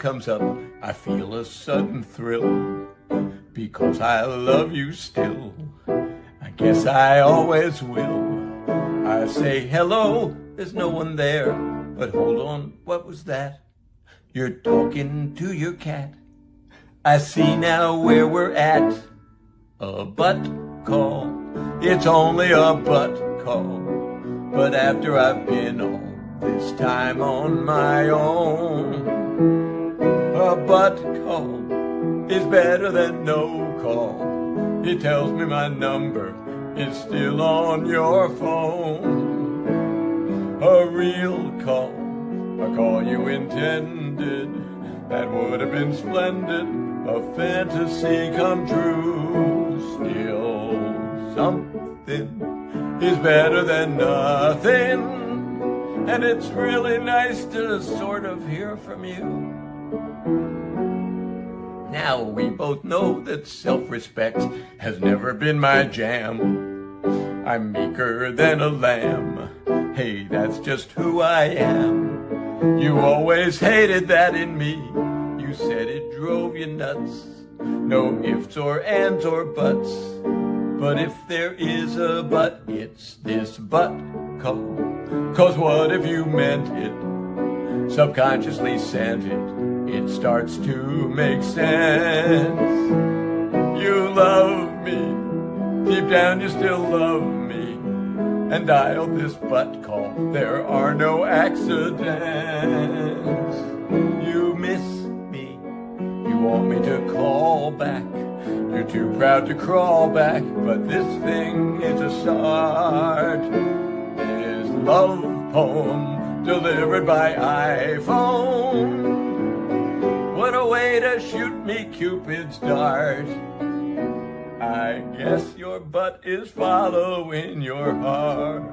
comes up, I feel a sudden thrill, because I love you still. I guess I always will. I say hello, there's no one there, but hold on, what was that? You're talking to your cat. I see now where we're at. A butt call, it's only a butt call. But after I've been all this time on my own, a butt call is better than no call. It tells me my number is still on your phone. A real call, a call you intended, that would have been splendid, a fantasy come true. Still, something is better than nothing, and it's really nice to sort of hear from you. Now we both know that self-respect has never been my jam. I'm meeker than a lamb. Hey, that's just who I am. You always hated that in me. You said it drove you nuts. No ifs or ands or buts. But if there is a but, it's this butt call. 'Cause what if you meant it? Subconsciously sent it. It starts to make sense. You love me. Deep down you still love me. And dial this butt call. There are no accidents. You miss me. You want me to call back. You're too proud to crawl back. But this thing is a start. This love poem delivered by iPhone. What a way to shoot me Cupid's dart. I guess your butt is following your heart.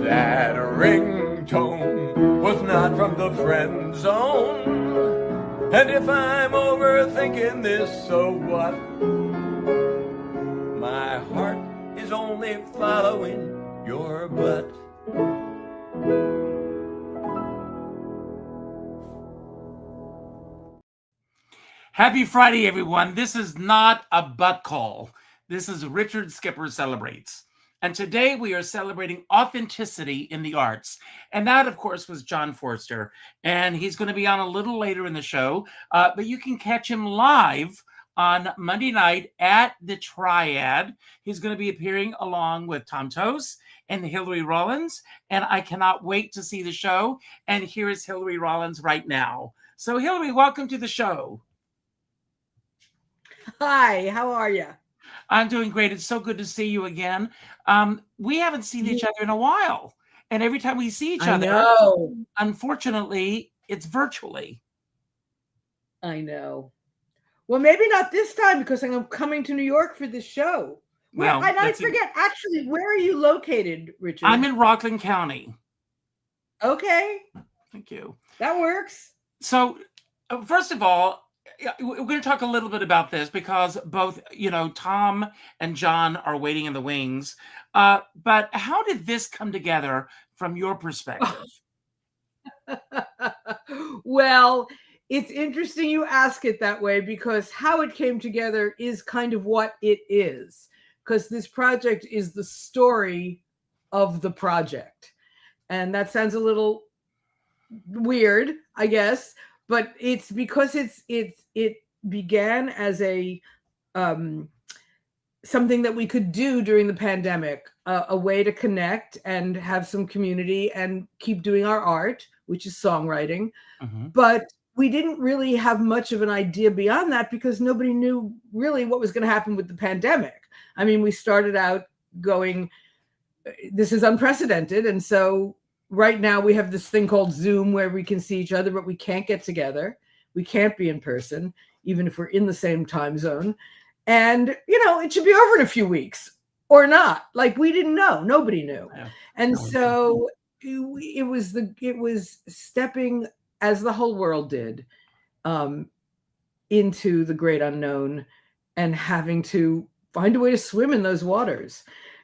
That ringtone was not from the friend zone. And if I'm overthinking this, so what? My heart is only following your butt. Happy Friday, everyone. This is not a butt call. This is Richard Skipper Celebrates. And today we are celebrating authenticity in the arts. And that, of course, was John Fischer. And he's going to be on a little later in the show. But you can catch him live on Monday night at the Triad. He's going to be appearing along with Tom Tost and Hillary Rollins. And I cannot wait to see the show. And here is Hillary Rollins right now. So, Hillary, welcome to the show. Hi, how are you? I'm doing great. It's so good to see you again. We haven't seen each other in a while. And every time we see each other, unfortunately, it's virtually. I know. Well, maybe not this time because I'm coming to New York for this show. Well, and I forget, actually, where are you located, Richard? I'm in Rockland County. Okay. Thank you. That works. So, first of all, we're going to talk a little bit about this because both, Tom and John are waiting in the wings. But how did this come together from your perspective? Well, it's interesting you ask it that way because how it came together is kind of what it is. Because this project is the story of the project. And that sounds a little weird, I guess. But it's because it began as a something that we could do during the pandemic, a way to connect and have some community and keep doing our art, which is songwriting. Mm-hmm. But we didn't really have much of an idea beyond that because nobody knew really what was going to happen with the pandemic. I mean, we started out going, this is unprecedented, and so right now we have this thing called Zoom where we can see each other, but we can't get together. We can't be in person, even if we're in the same time zone. And, it should be over in a few weeks or not. Like we didn't know. Nobody knew. Yeah. And so it was stepping, as the whole world did, into the great unknown and having to find a way to swim in those waters.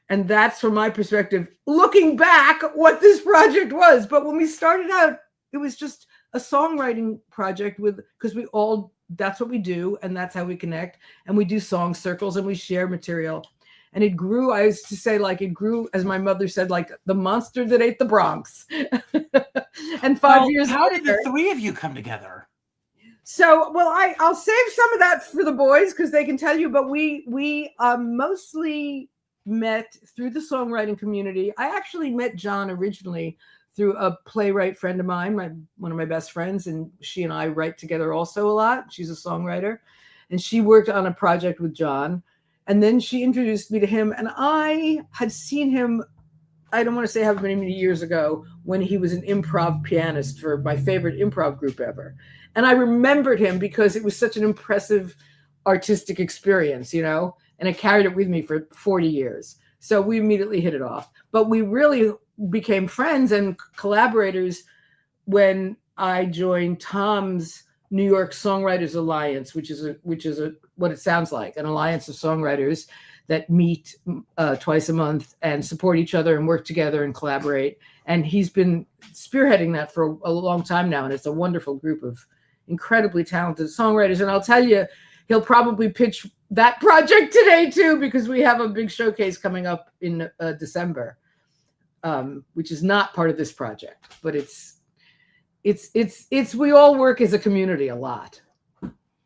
And that's, from my perspective, looking back, what this project was. But when we started out, it was just a songwriting project because that's what we do, and that's how we connect. And we do song circles, and we share material. And it grew, I used to say, like, it grew, as my mother said, like the monster that ate the Bronx. And 5 years how later, did the three of you come together? So, well, I'll save some of that for the boys because they can tell you, but we mostly met through the songwriting community. I actually met John originally through a playwright friend of mine, one of my best friends, and she and I write together also a lot. She's a songwriter, and she worked on a project with John, and then she introduced me to him, and I had seen him, I don't want to say how many years ago, when he was an improv pianist for my favorite improv group ever. And I remembered him because it was such an impressive artistic experience, and I carried it with me for 40 years. So we immediately hit it off. But we really became friends and collaborators when I joined Tom's New York Songwriters Alliance, which is what it sounds like, an alliance of songwriters that meet twice a month and support each other and work together and collaborate. And he's been spearheading that for a long time now. And it's a wonderful group of incredibly talented songwriters. And I'll tell you, he'll probably pitch that project today too, because we have a big showcase coming up in December, which is not part of this project, but it's we all work as a community a lot.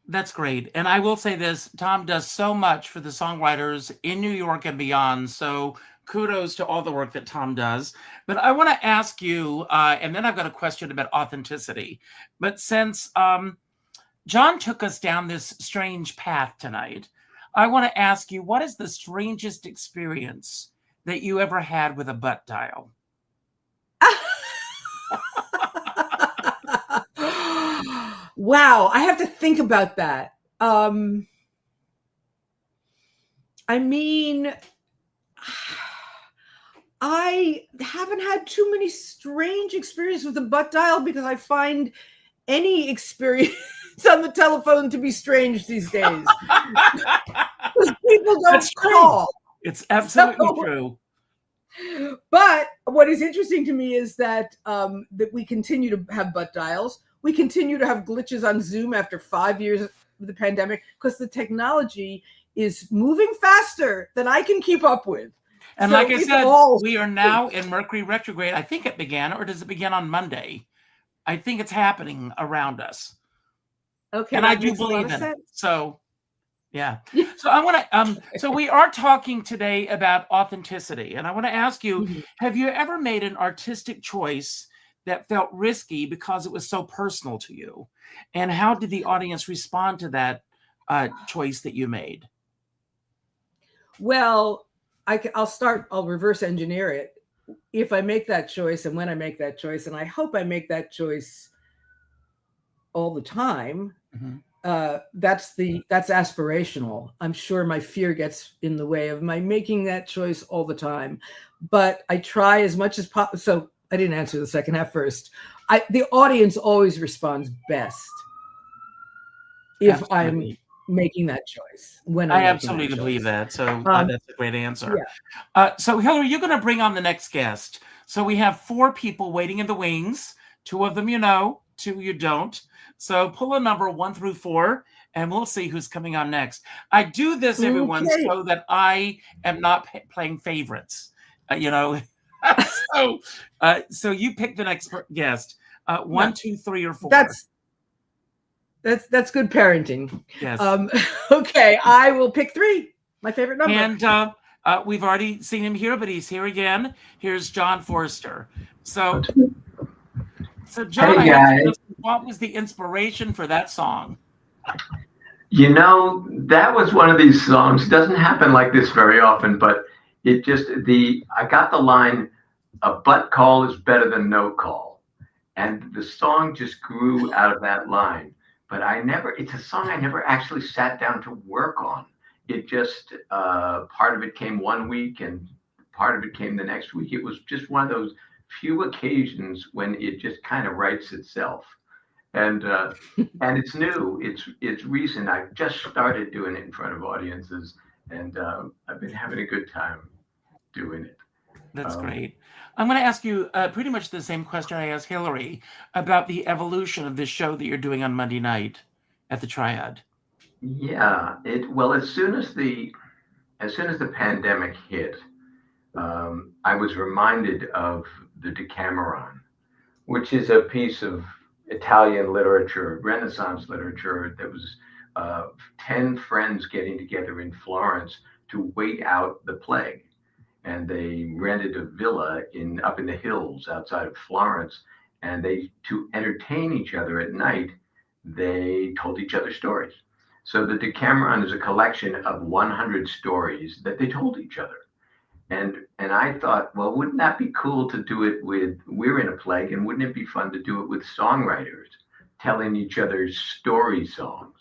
That's great. And I will say this, Tom does so much for the songwriters in New York and beyond. So kudos to all the work that Tom does. But I want to ask you, and then I've got a question about authenticity. But since John took us down this strange path tonight, I want to ask you, what is the strangest experience that you ever had with a butt dial? Wow, I have to think about that. I mean, I haven't had too many strange experiences with the butt dial because I find any experience on the telephone to be strange these days. Because people don't That's call. True. It's absolutely true. But what is interesting to me is that that we continue to have butt dials. We continue to have glitches on Zoom after 5 years of the pandemic because the technology is moving faster than I can keep up with. And so like I said, we are now in Mercury retrograde. I think it began, or does it begin on Monday? I think it's happening around us. Okay. And I do believe in it. So, yeah. So I want to, so we are talking today about authenticity. And I want to ask you, have you ever made an artistic choice that felt risky because it was so personal to you? And how did the audience respond to that choice that you made? Well, I'll reverse engineer it. If I make that choice and when I make that choice, and I hope I make that choice all the time, that's aspirational. I'm sure my fear gets in the way of my making that choice all the time, but I try as much as possible. So I didn't answer the second half first. The audience always responds best if I'm making that choice. When I absolutely believe that. So that's a great answer. Yeah. So Hillary, you're going to bring on the next guest. So we have 4 people waiting in the wings. 2 of them you know, 2 you don't. So pull a number 1 through 4, and we'll see who's coming on next. I do this, everyone, so that I am not playing favorites. So you pick the next guest. 1, 2, 3, or 4. That's good parenting. Yes. Okay, I will pick 3. My favorite number. And we've already seen him here, but he's here again. Here's John Fischer. So John, hey guys. What was the inspiration for that song? That was one of these songs. It doesn't happen like this very often, but I got the line, "A butt call is better than no call," and the song just grew out of that line. But it's a song I never actually sat down to work on. It just, part of it came one week and part of it came the next week. It was just one of those few occasions when it just kind of writes itself. And it's new, it's recent. I just started doing it in front of audiences, and I've been having a good time. doing it. That's great. I'm going to ask you pretty much the same question I asked Hillary about the evolution of this show that you're doing on Monday night at the Triad. Yeah, well, as soon as the pandemic hit, I was reminded of the Decameron, which is a piece of Italian literature, Renaissance literature, that was 10 friends getting together in Florence to wait out the plague. And they rented a villa up in the hills outside of Florence. And to entertain each other at night, they told each other stories. So the Decameron is a collection of 100 stories that they told each other. And I thought, well, wouldn't that be cool to do it we're in a plague, and wouldn't it be fun to do it with songwriters telling each other story songs?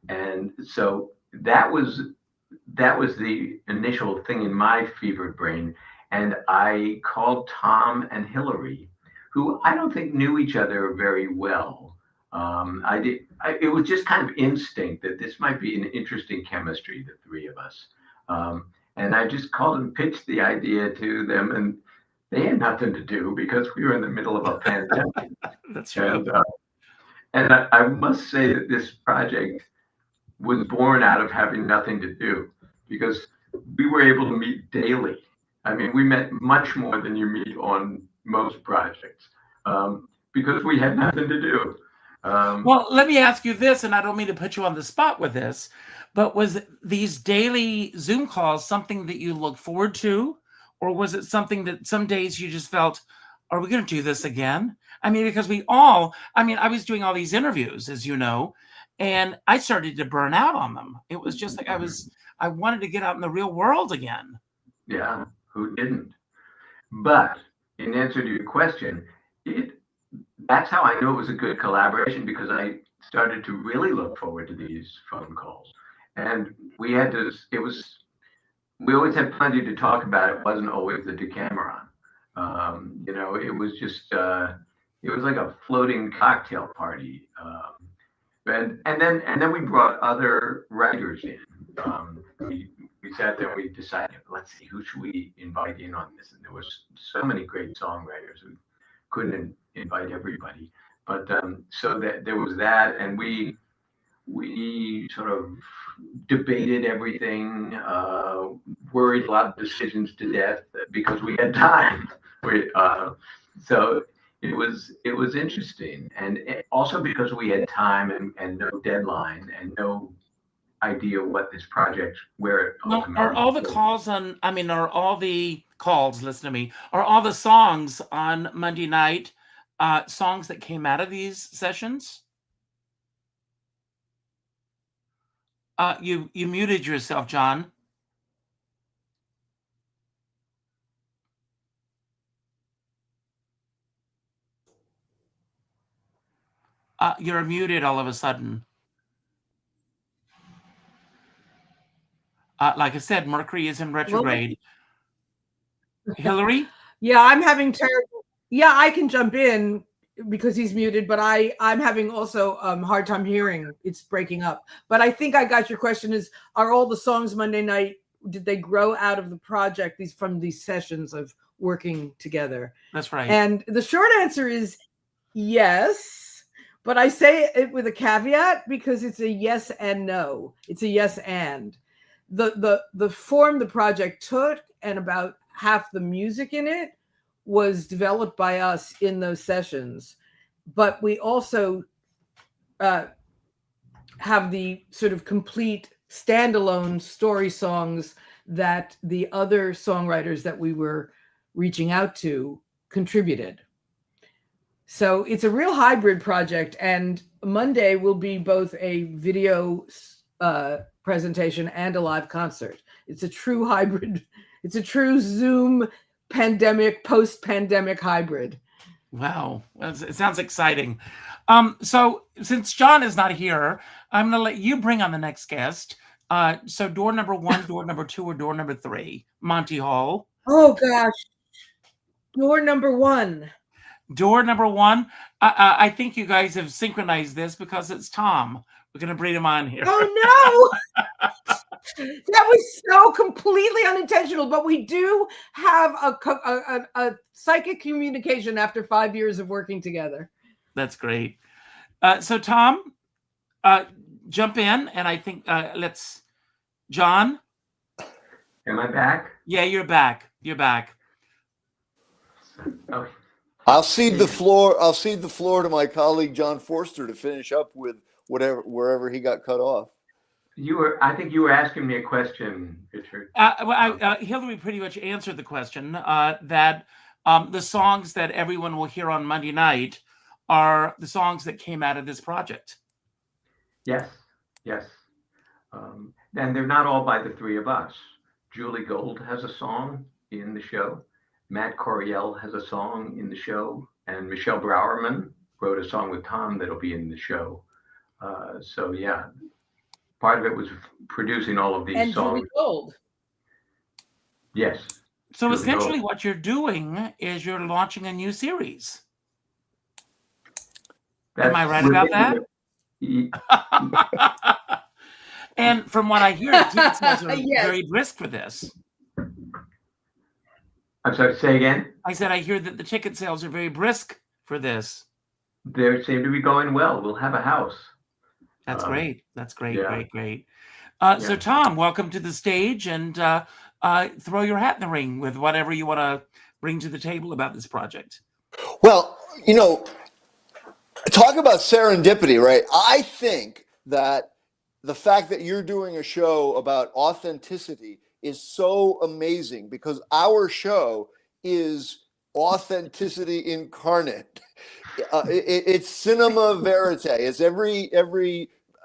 And so that was the initial thing in my fevered brain. And I called Tom and Hillary, who I don't think knew each other very well. It was just kind of instinct that this might be an interesting chemistry, the three of us. And I just called and pitched the idea to them, and they had nothing to do because we were in the middle of a pandemic. That's true. And I must say that this project was born out of having nothing to do, because we were able to meet daily. I mean, we met much more than you meet on most projects, because we had nothing to do. Well, let me ask you this, and I don't mean to put you on the spot with this, but was these daily Zoom calls something that you look forward to? Or was it something that some days you just felt, are we going to do this again? I mean, because I was doing all these interviews, as you know, and I started to burn out on them. It was just like I wanted to get out in the real world again. Yeah, who didn't? But in answer to your question, that's how I knew it was a good collaboration, because I started to really look forward to these phone calls. And we always had plenty to talk about. It wasn't always the Decameron. It was just, it was like a floating cocktail party. And then we brought other writers in. We sat there and we decided, let's see, who should we invite in on this? And there was so many great songwriters. We couldn't invite everybody, but so that there was that, and we sort of debated everything, worried a lot of decisions to death because we had time. So it was interesting, and also because we had time and no deadline and no idea what this project, where it ultimately are all the calls are all the calls, listen to me, are all the songs on Monday night songs that came out of these sessions? You muted yourself, John. You're muted all of a sudden. Like I said, Mercury is in retrograde. Hillary? Yeah, I'm having terrible. Yeah, I can jump in because he's muted, but I'm having also hard time hearing. It's breaking up. But I think I got your question is, are all the songs Monday night, did they grow out of the project, from these sessions of working together? That's right. And the short answer is yes, but I say it with a caveat because it's a yes and no. It's a yes and. The form the project took, and about half the music in it, was developed by us in those sessions. But we also have the sort of complete standalone story songs that the other songwriters that we were reaching out to contributed. So it's a real hybrid project, and Monday will be both a video presentation and a live concert. It's a true hybrid. It's a true Zoom pandemic, post-pandemic hybrid. Wow, it sounds exciting. So since John is not here, I'm going to let you bring on the next guest. So door number 1, door number 2, or door number 3? Monty Hall. Oh gosh, door number 1. Door number 1. I think you guys have synchronized this because it's Tom. We're going to bring him on here. Oh no! That was so completely unintentional, but we do have a psychic communication after 5 years of working together. That's great. So Tom, jump in, and I think John. Am I back? Yeah, you're back. You're back. Oh. I'll cede the floor. I'll cede the floor to my colleague John Forster to finish up with wherever he got cut off. I think you were asking me a question, Richard. Hillary pretty much answered the question that the songs that everyone will hear on Monday night are the songs that came out of this project. Yes. And they're not all by the three of us. Julie Gold has a song in the show. Matt Coriel has a song in the show, and Michelle Browerman wrote a song with Tom that'll be in the show. So yeah, part of it was producing all of these and songs. Julie Gold. Yes. So Julie essentially, Gold. what you're doing is you're launching a new series. Am I right about that? And from what I hear, the ticket sales are very brisk for this. I'm sorry, say again? I said I hear that the ticket sales are very brisk for this. They seem to be going well. We'll have a house. That's great. That's great. Yeah. Great. So Tom, welcome to the stage, and throw your hat in the ring with whatever you want to bring to the table about this project. Well, talk about serendipity, right? I think that the fact that you're doing a show about authenticity is so amazing, because our show is authenticity incarnate. It's cinema verite. It's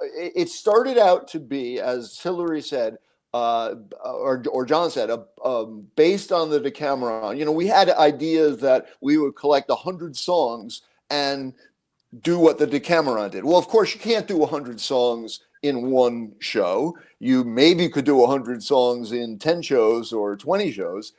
it started out to be, as Hillary said, or John said, based on the Decameron. We had ideas that we would collect 100 songs and do what the Decameron did. Well, of course, you can't do 100 songs in one show. You maybe could do 100 songs in 10 shows or 20 shows.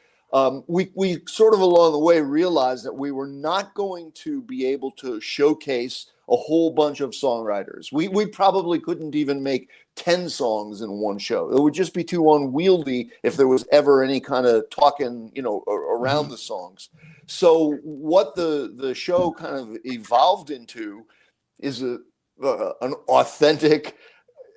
We sort of along the way realized that we were not going to be able to showcase a whole bunch of songwriters. We probably couldn't even make 10 songs in one show. It would just be too unwieldy if there was ever any kind of talking, around the songs. So what the show kind of evolved into is an authentic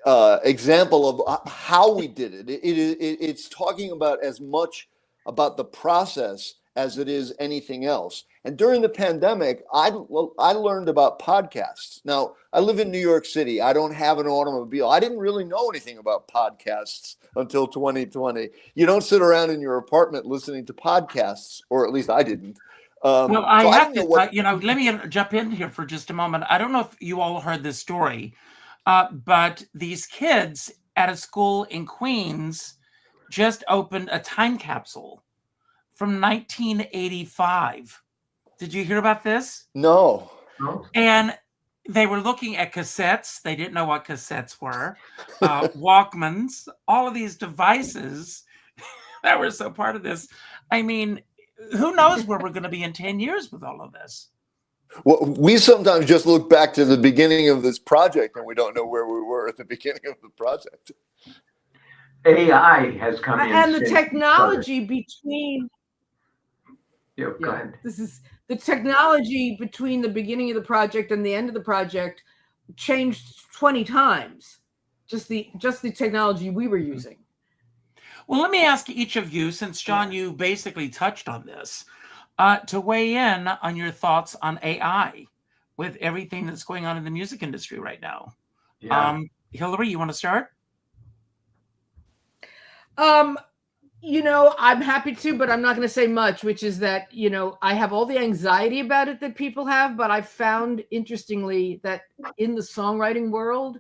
example of how we did it. It's talking about as much about the process as it is anything else. And during the pandemic, I learned about podcasts. Now, I live in New York City. I don't have an automobile. I didn't really know anything about podcasts until 2020. You don't sit around in your apartment listening to podcasts, or at least I didn't. Well, let me jump in here for just a moment. I don't know if you all heard this story, but these kids at a school in Queens just opened a time capsule from 1985. Did you hear about this? No. And they were looking at cassettes. They didn't know what cassettes were. Walkmans, all of these devices that were so part of this. I mean, who knows where we're going to be in 10 years with all of this? Well, we sometimes just look back to the beginning of this project and we don't know where we were at the beginning of the project. AI has come in. And the technology between... Go ahead. This is the technology between the beginning of the project and the end of the project changed 20 times. Just the technology we were using. Well, let me ask each of you, since John, you basically touched on this, to weigh in on your thoughts on AI with everything that's going on in the music industry right now. Yeah. Hillary, you want to start? I'm happy to, but I'm not going to say much, which is that, I have all the anxiety about it that people have, but I found interestingly that in the songwriting world,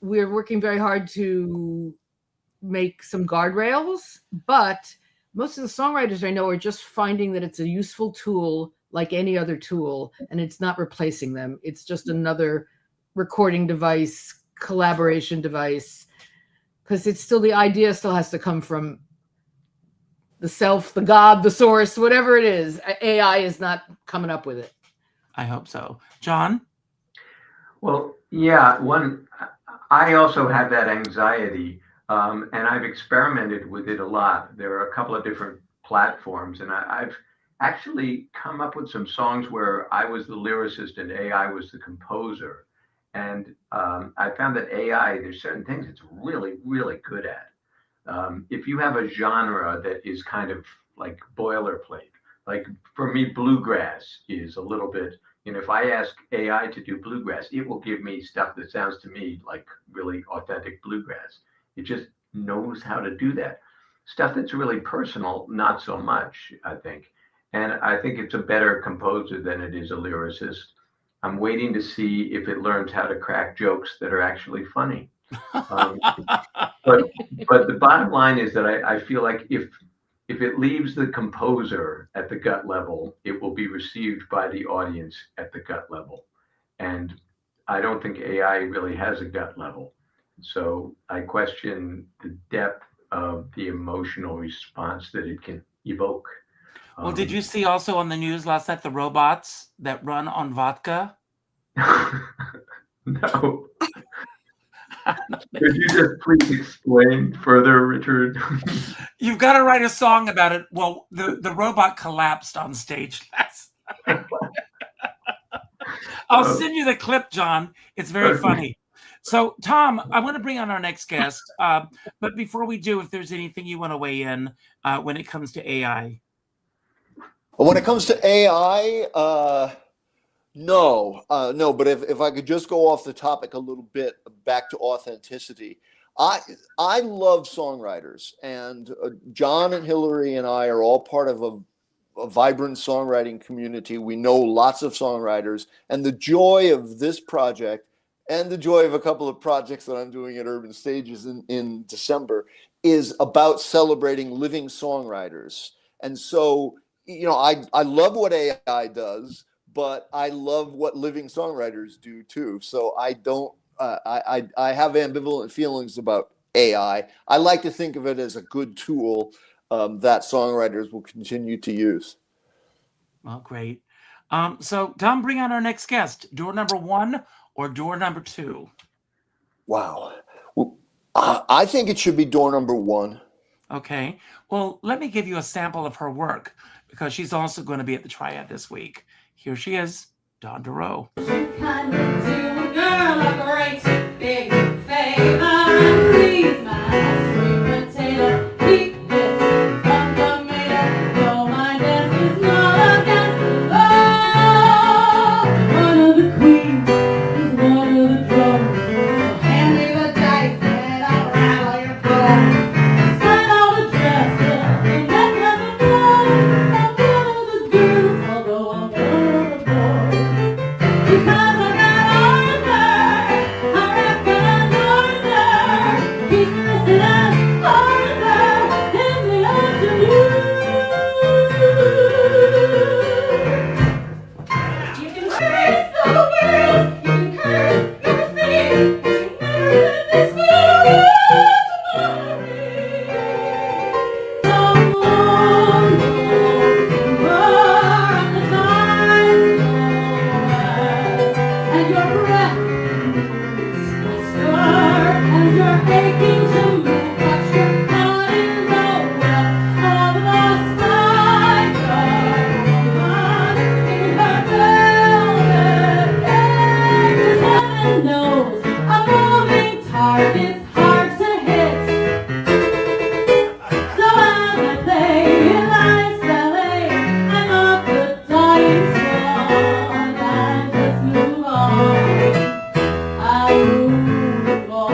we're working very hard to make some guardrails, but most of the songwriters I know are just finding that it's a useful tool like any other tool, and it's not replacing them. It's just another recording device, collaboration device, because it's still, the idea still has to come from the self, the God, the source, whatever it is. AI is not coming up with it. I hope so. John? Well, yeah, I also have that anxiety. And I've experimented with it a lot. There are a couple of different platforms, and I've actually come up with some songs where I was the lyricist and AI was the composer. And I found that AI, there's certain things it's really, really good at. If you have a genre that is kind of like boilerplate, like for me, bluegrass is a little bit, if I ask AI to do bluegrass, it will give me stuff that sounds to me like really authentic bluegrass. It just knows how to do that. Stuff that's really personal, not so much, I think. And I think it's a better composer than it is a lyricist. I'm waiting to see if it learns how to crack jokes that are actually funny. But the bottom line is that I feel like if it leaves the composer at the gut level, it will be received by the audience at the gut level. And I don't think AI really has a gut level. So I question the depth of the emotional response that it can evoke. Well, did you see also on the news last night the robots that run on vodka? No. Could you just please explain further, Richard? You've got to write a song about it. Well, the robot collapsed on stage last night. I'll send you the clip, John. It's very funny. So, Tom, I want to bring on our next guest. But before we do, if there's anything you want to weigh in when it comes to AI. When it comes to AI, no. But if I could just go off the topic a little bit back to authenticity, I love songwriters, and John and Hillary and I are all part of a vibrant songwriting community. We know lots of songwriters, and the joy of this project and the joy of a couple of projects that I'm doing at Urban Stages in December is about celebrating living songwriters. And so, I love what AI does, but I love what living songwriters do too. So I don't, I have ambivalent feelings about AI. I like to think of it as a good tool that songwriters will continue to use. Well, great. So, Tom, bring on our next guest. Door number 1 or door number 2? Wow. Well, I think it should be door number 1. Okay. Well, let me give you a sample of her work because she's also going to be at the Triad this week. Here she is, Dawn DeRoe. Kind of do, girl, a great big favor. Please, my sweet potato, keep this from tomato. Though my dance is not against the law. One of the queens is one of the drums. So hand me the dice and I'll rattle your bones. Sign all the dresses and let them know. I'm one of the girls, although I'm one of the boys. Because I got Arthur, I reckon Arthur. He's dressed as Arthur in the afternoon. You can curse the world, you can curse your fate, but you never let this world so long, on the time, and your breath will start, and you're aching to move, but you're not in the well of the sky. Woman in her velvet hair, heaven knows a moving target's hard to hit. So as I play in life's ballet, I'm off the dying swan and just move on. I move on.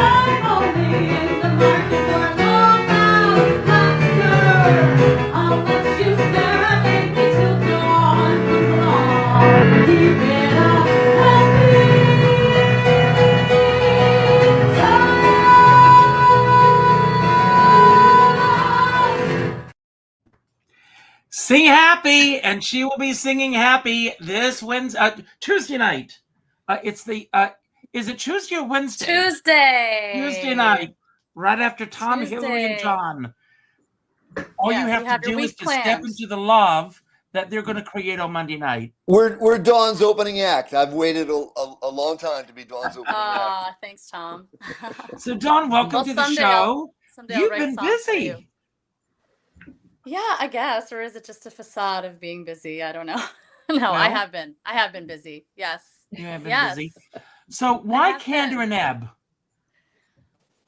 I'm only in the market for a long laughter. I'll let you serenade me till dawn comes along. Keep it up Sing Happy, and she will be singing Happy this Wednesday, Tuesday night. It's the, is it Tuesday or Wednesday? Tuesday night, right after Tom, Hillary, and John. All Yes, you you have have to your do is week to step planned. into the love that they're going to create on Monday night? We're Dawn's opening act. I've waited a long time to be Dawn's opening act. Thanks, Tom. So, Dawn, welcome Well, to the someday show. someday I'll You've write been songs for you. busy. Yeah, I guess. Or is it just a facade of being busy? I don't know. No, I No? have been. I have been busy. Yes. You have been Yes. busy. So, why have Candor been. and Ebb?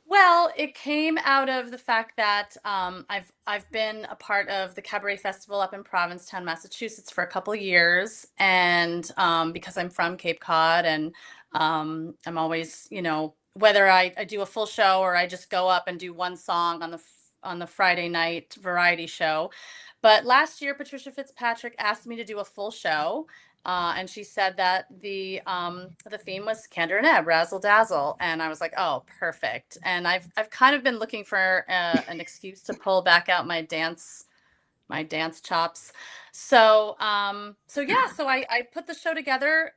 Well, it came out of the fact that I've been a part of the Cabaret Festival up in Provincetown, Massachusetts for a couple of years, and because I'm from Cape Cod, and I'm always, whether I do a full show or I just go up and do one song on the Friday night variety show. But last year, Patricia Fitzpatrick asked me to do a full show. And she said that the theme was Candor and Ebb, Razzle Dazzle, and I was like, oh, perfect. And I've kind of been looking for an excuse to pull back out my dance chops. So I put the show together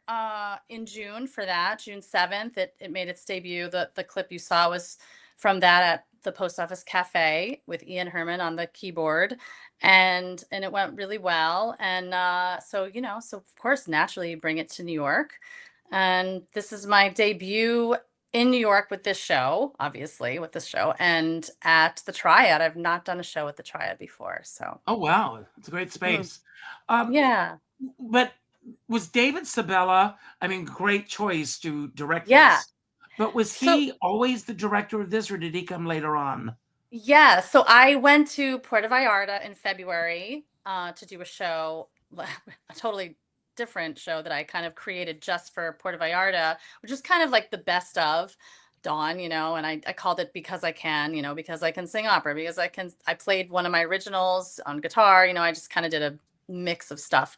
in June for that, June 7th. It made its debut. The clip you saw was from that at the Post Office Cafe with Ian Herman on the keyboard, and it went really well. And so of course, naturally you bring it to New York, and this is my debut in New York with this show, obviously with this show, and at the Triad. I've not done a show at the Triad before, so. Oh, wow. It's a great space. Yeah. But was David Sabella, great choice to direct Yeah. this. But was he always the director of this, or did he come later on? Yeah, so I went to Puerto Vallarta in February to do a show, a totally different show that I kind of created just for Puerto Vallarta, which is kind of like the best of Dawn, and I called it Because I Can, because I can sing opera, because I played one of my originals on guitar, I just kind of did a mix of stuff.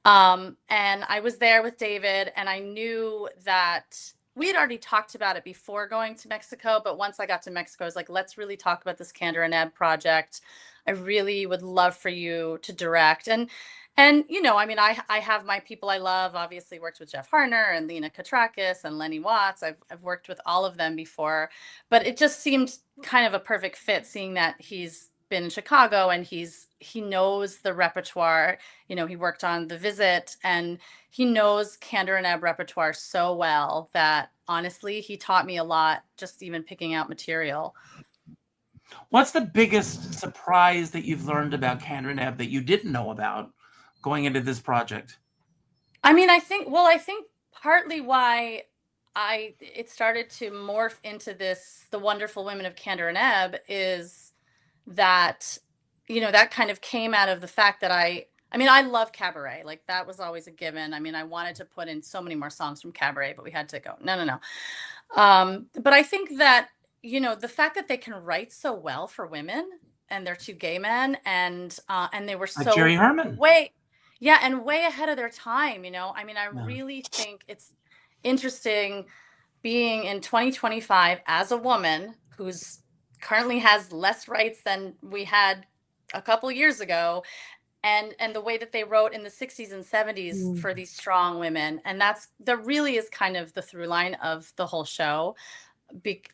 And I was there with David, and I knew that we had already talked about it before going to Mexico, but once I got to Mexico, I was like, let's really talk about this Candor and Ebb project. I really would love for you to direct. And I have my people I love. Obviously worked with Jeff Harner and Lena Katrakis and Lennie Watts. I've worked with all of them before, but it just seemed kind of a perfect fit, seeing that he's been in Chicago and he knows the repertoire. He worked on The Visit, and he knows Candor and Ebb repertoire so well that honestly, he taught me a lot, just even picking out material. What's the biggest surprise that you've learned about Candor and Ebb that you didn't know about going into this project? I think partly why it started to morph into the Wonderful Women of Candor and Ebb is that, that kind of came out of the fact that I love cabaret. Like, that was always a given. I wanted to put in so many more songs from cabaret, but we had to go, no. But I think that, the fact that they can write so well for women, and they're two gay men, and they were so Jerry Herman. way ahead of their time. I really think it's interesting being in 2025 as a woman who's currently has less rights than we had a couple years ago, and the way that they wrote in the 60s and 70s for these strong women. And that really is kind of the through line of the whole show.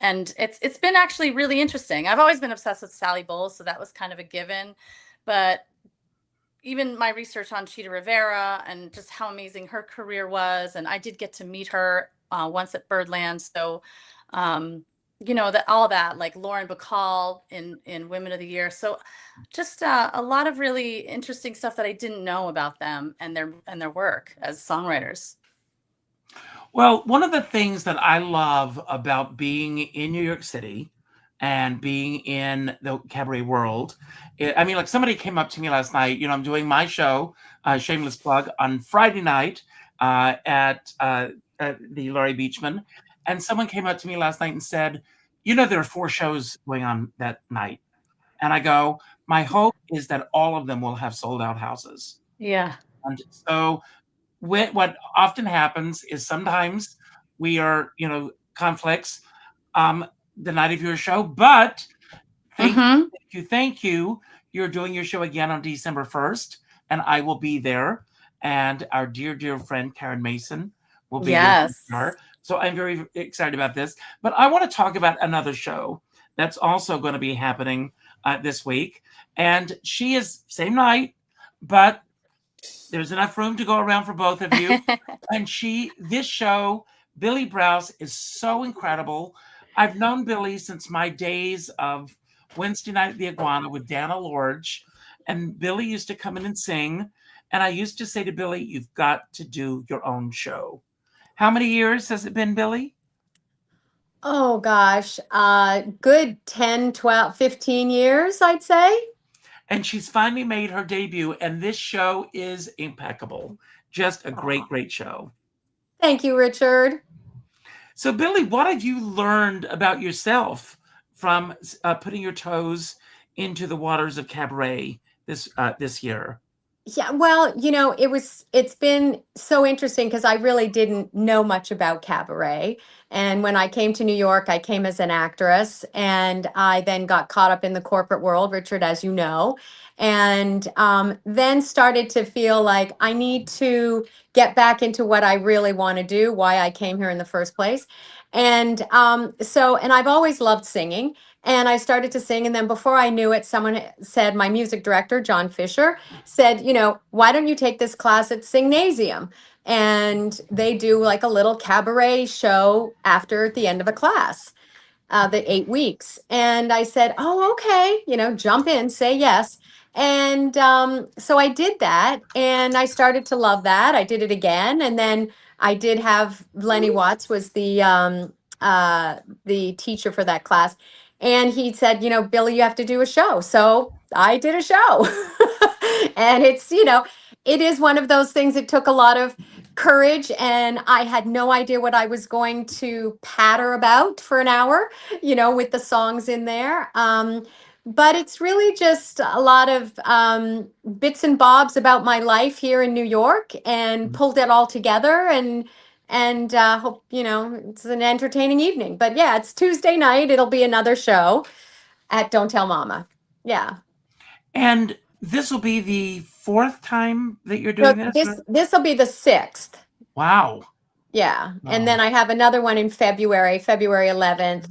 And it's been actually really interesting. I've always been obsessed with Sally Bowles, so that was kind of a given. But even my research on Chita Rivera and just how amazing her career was, and I did get to meet her once at Birdland. So all that, like Lauren Bacall in Women of the Year. So just a lot of really interesting stuff that I didn't know about them and their work as songwriters. Well, one of the things that I love about being in New York City and being in the cabaret world, somebody came up to me last night. I'm doing my show, shameless plug, on Friday night at the Laurie Beachman. And someone came up to me last night and said, there are 4 shows going on that night. And I go, my hope is that all of them will have sold out houses. Yeah. And so what often happens is sometimes we are, conflicts the night of your show, but thank you. You're doing your show again on December 1st, and I will be there. And our dear, dear friend, Karen Mason, will be there. So I'm very excited about this. But I want to talk about another show that's also going to be happening this week. And she is same night, but There's enough room to go around for both of you. And this show, Billie Brouse, is so incredible. I've known Billie since my days of Wednesday Night at the Iguana with Dana Lorge. And Billie used to come in and sing. And I used to say to Billie, you've got to do your own show. How many years has it been, Billie? Oh gosh, good 10, 12, 15 years, I'd say. And she's finally made her debut, and this show is impeccable. Just a great, great show. Thank you, Richard. So, Billie, what have you learned about yourself from putting your toes into the waters of cabaret this year? Yeah, well, it's been so interesting because I really didn't know much about cabaret. And when I came to New York, I came as an actress, and I then got caught up in the corporate world, Richard, as you know, and then started to feel like I need to get back into what I really want to do, why I came here in the first place. And and I've always loved singing. And I started to sing. And then before I knew it, someone said, my music director, John Fischer, said, why don't you take this class at Singnasium? And they do like a little cabaret show after the end of a class, the 8 weeks. And I said, oh, okay, jump in, say yes. And so I did that, and I started to love that. I did it again. And then I did have Lennie Watts was the teacher for that class. And he said, Billie, you have to do a show. So I did a show. And it is one of those things that took a lot of courage. And I had no idea what I was going to patter about for an hour, with the songs in there. But it's really just a lot of bits and bobs about my life here in New York, and pulled it all together, and hope it's an entertaining evening. But yeah, it's Tuesday night. It'll be another show at Don't Tell Mama. Yeah. And this will be the 4th time that you're doing this? This will be the 6th. Wow. Yeah. And then I have another one in February 11th.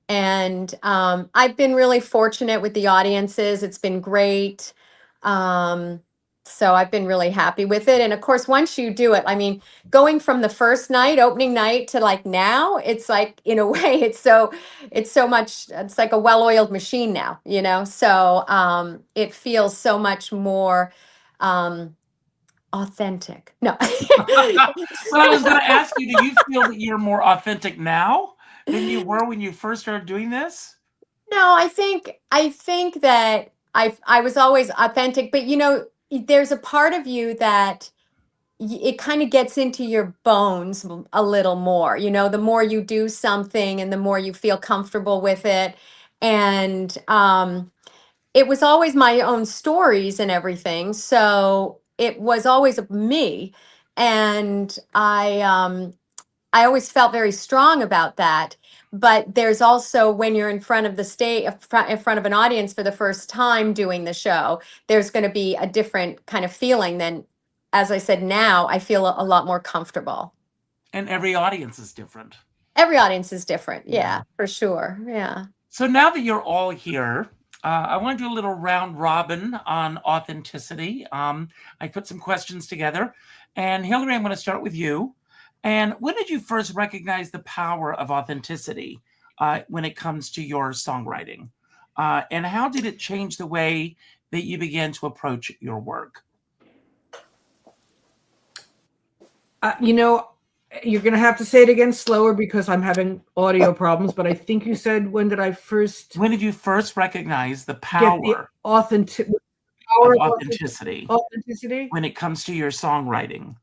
And I've been really fortunate with the audiences. It's been great. So I've been really happy with it. And of course, once you do it, I mean, going from the first night, opening night, to like now, it's like, in a way, it's so much, it's like a well-oiled machine now, so it feels so much more authentic. No. Well, I was going to ask you, do you feel that you're more authentic now than you were when you first started doing this? No, I think that I was always authentic, but there's a part of you that it kind of gets into your bones a little more, the more you do something and the more you feel comfortable with it. And it was always my own stories and everything. So it was always me. And I always felt very strong about that. But there's also, when you're in front of the stage, in front of an audience for the first time doing the show, there's going to be a different kind of feeling than, as I said, now I feel a lot more comfortable. And every audience is different. Every audience is different. Yeah, for sure. Yeah. So now that you're all here, I want to do a little round robin on authenticity. I put some questions together. And Hillary, I'm going to start with you. And when did you first recognize the power of authenticity when it comes to your songwriting? And how did it change the way that you began to approach your work? You're going to have to say it again slower because I'm having audio problems, but I think you said, when did you first recognize the power authenticity when it comes to your songwriting?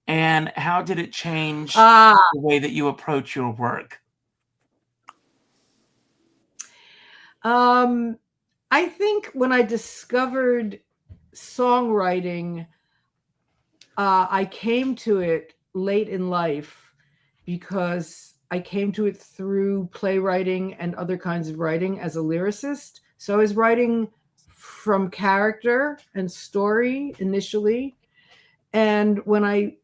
And how did it change the way that you approach your work? I think when I discovered songwriting, I came to it late in life because I came to it through playwriting and other kinds of writing as a lyricist. So I was writing from character and story initially. And when I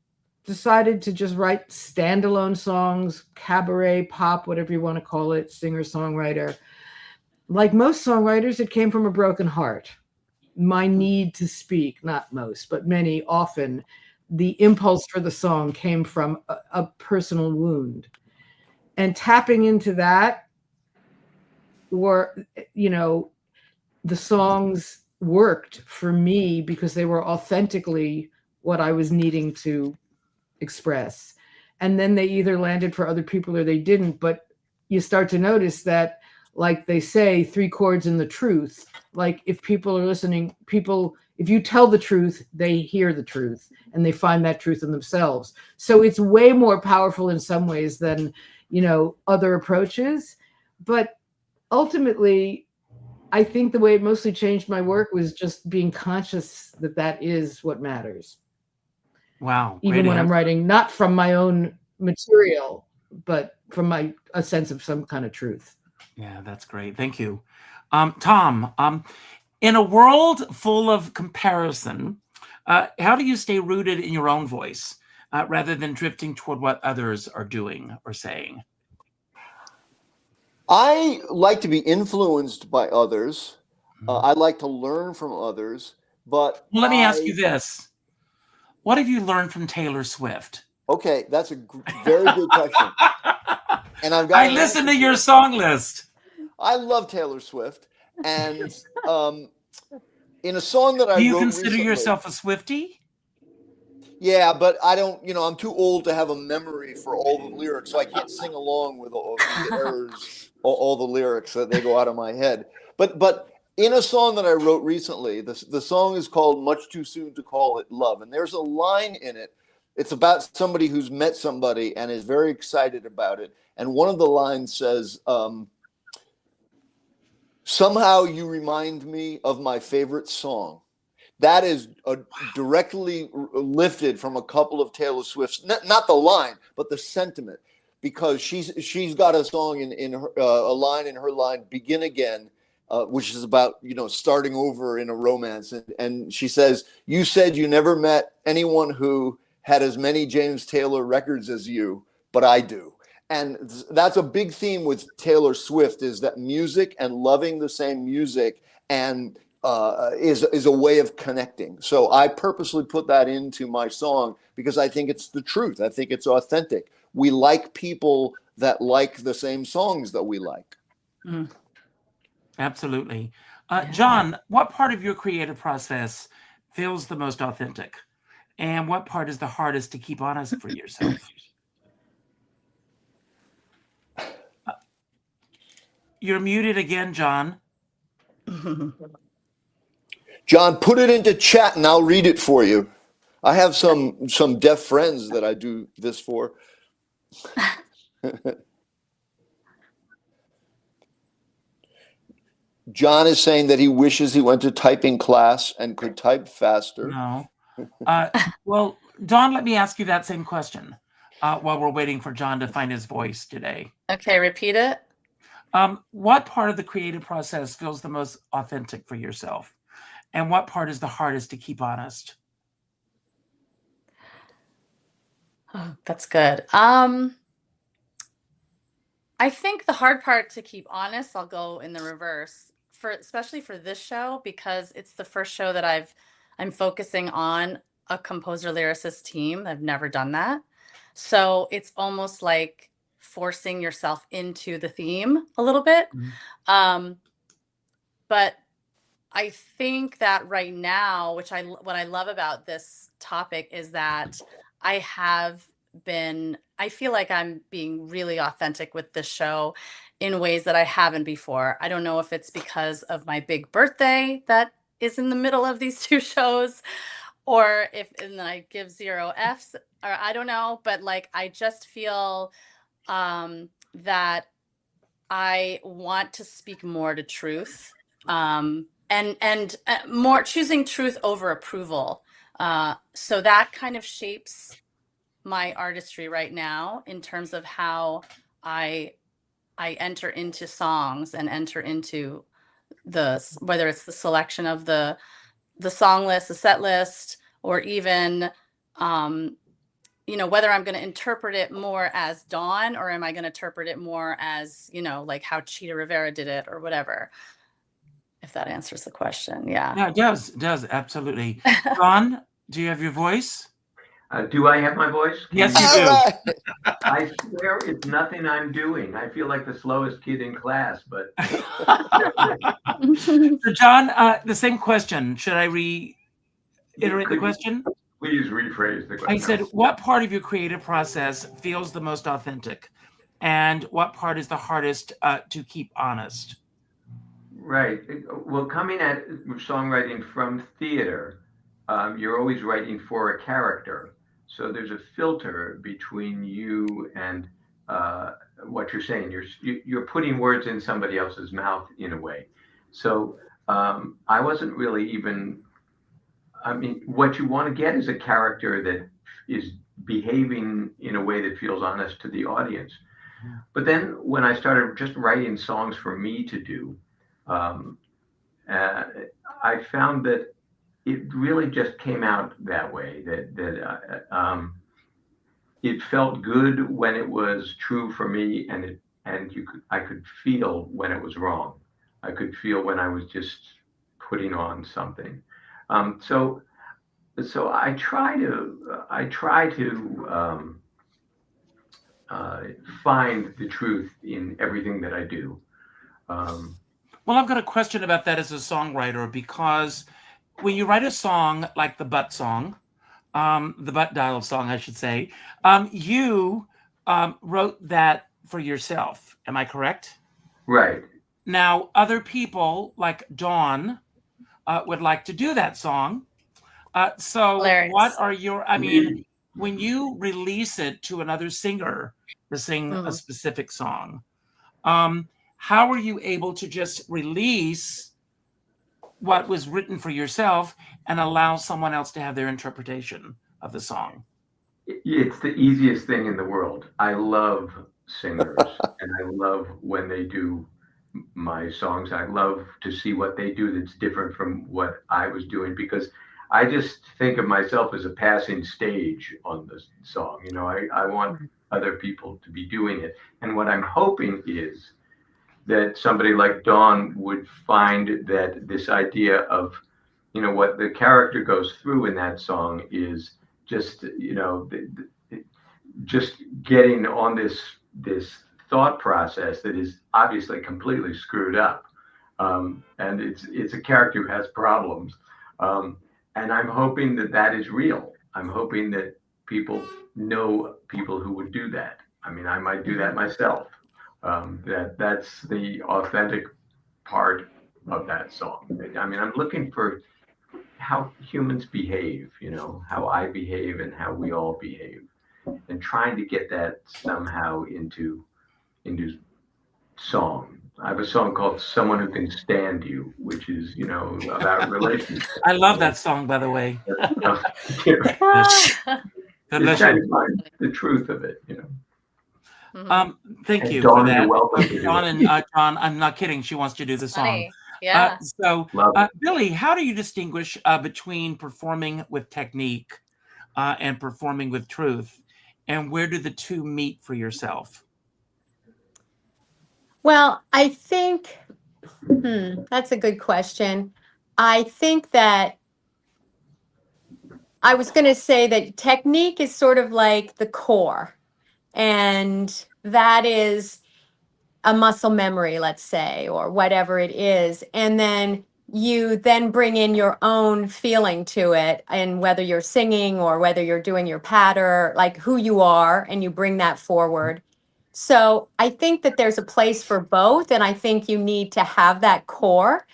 decided to just write standalone songs, cabaret, pop, whatever you want to call it, singer-songwriter, like most songwriters, it came from a broken heart. my need to speak, not most, but many, often, the impulse for the song came from a personal wound. And tapping into that, or, you know, the songs worked for me because they were authentically what I was needing to express. And then they either landed for other people or they didn't. But you start to notice that, like they say, 3 chords in the truth. Like if people are listening, if you tell the truth, they hear the truth and they find that truth in themselves. So it's way more powerful in some ways than, other approaches. But ultimately, I think the way it mostly changed my work was just being conscious that that is what matters. Wow. Even when I'm writing, not from my own material, but from a sense of some kind of truth. Yeah, that's great. Thank you. Tom, in a world full of comparison, how do you stay rooted in your own voice rather than drifting toward what others are doing or saying? I like to be influenced by others. I like to learn from others, but let me ask you this. What have you learned from Taylor Swift? Okay, that's a very good question. And I listened to your song list. I love Taylor Swift. And in a song that I wrote recently. Do you consider recently, yourself a Swiftie? Yeah, but I don't, I'm too old to have a memory for all the lyrics, so I can't sing along with all the errors, all the lyrics that they go out of my head. But in a song that I wrote recently, the song is called "Much Too Soon to Call It Love," and there's a line in it. It's about somebody who's met somebody and is very excited about it. And one of the lines says, "Somehow you remind me of my favorite song." That is directly lifted from a couple of Taylor Swift's, not the line, but the sentiment, because she's got a song in her, a line in her line, "Begin Again," which is about starting over in a romance, and she says, "You said you never met anyone who had as many James Taylor records as you, but I do." And that's a big theme with Taylor Swift, is that music and loving the same music and is a way of connecting. So I purposely put that into my song because I think it's the truth. I think it's authentic. We like people that like the same songs that we like. Mm. Absolutely. John, what part of your creative process feels the most authentic? And what part is the hardest to keep honest for yourself? You're muted again, John. John, put it into chat and I'll read it for you. I have some deaf friends that I do this for. John is saying that he wishes he went to typing class and could type faster. No. Well, Dawn, let me ask you that same question while we're waiting for John to find his voice today. Okay, repeat it. What part of the creative process feels the most authentic for yourself? And what part is the hardest to keep honest? Oh, that's good. I think the hard part to keep honest, I'll go in the reverse, especially for this show, because it's the first show that I'm focusing on a composer lyricist team. I've never done that. So it's almost like forcing yourself into the theme a little bit. Mm-hmm. But I think that right now, what I love about this topic is that I feel like I'm being really authentic with this show in ways that I haven't before. I don't know if it's because of my big birthday that is in the middle of these two shows, or and I give 0 Fs, or I don't know, but like, I just feel that I want to speak more to truth. And more choosing truth over approval. So that kind of shapes my artistry right now in terms of how I enter into songs and enter into whether it's the selection of the song list, the set list, or even whether I'm going to interpret it more as Dawn, or am I going to interpret it more as like how Chita Rivera did it or whatever. if that answers the question. Yeah. Yeah, it does, absolutely. John, do you have your voice? Do I have my voice? Yes, you All do. right. I swear it's nothing I'm doing. I feel like the slowest kid in class, but So John, the same question. Should I reiterate the Could you question? please rephrase the I question. said, what part of your creative process feels the most authentic? And what part is the hardest to keep honest? Right. Well, coming at songwriting from theater, you're always writing for a character. So there's a filter between you and what you're saying. You're putting words in somebody else's mouth in a way. So I wasn't really even. I mean, what you want to get is a character that is behaving in a way that feels honest to the audience. But then when I started just writing songs for me to do, um, I found that it really just came out that way. It felt good when it was true for me, and I could feel when it was wrong. I could feel when I was just putting on something. So I try to find the truth in everything that I do. Well, I've got a question about that as a songwriter, because when you write a song like the butt song, the butt dial song, I should say, you wrote that for yourself. Am I correct? Right. Now, other people like Dawn would like to do that song. So Hilarious. what are your, I mean, when you release it to another singer to sing a specific song, how are you able to just release what was written for yourself and allow someone else to have their interpretation of the song? It's the easiest thing in the world. I love singers and I love when they do my songs. I love to see what they do that's different from what I was doing, because I just think of myself as a passing stage on the song. You know, I want other people to be doing it. And what I'm hoping is that somebody like Dawn would find that this idea of, you know, what the character goes through in that song is just, you know, just getting on this thought process that is obviously completely screwed up. And it's a character who has problems. And I'm hoping that that is real. I'm hoping that people know people who would do that. I mean, I might do that myself. That's the authentic part of that song. I mean, I'm looking for how humans behave, you know, how I behave and how we all behave, and trying to get that somehow into song. I have a song called "Someone Who Can Stand You," which is, you know, about relationships. I love that song, by the way. Just trying to find the truth of it, you know. Thank And you Dawn, for that. you're welcome to do Dawn it. and John, I'm not kidding. She wants to do the song. Funny. Yeah. So, Love it. Billie, how do you distinguish between performing with technique and performing with truth? And where do the two meet for yourself? Well, I think that's a good question. I think that I was going to say that technique is sort of like the core, and that is a muscle memory, let's say, or whatever it is. And then you then bring in your own feeling to it, and whether you're singing or whether you're doing your patter, like who you are, and you bring that forward. So I think that there's a place for both, and I think you need to have that core.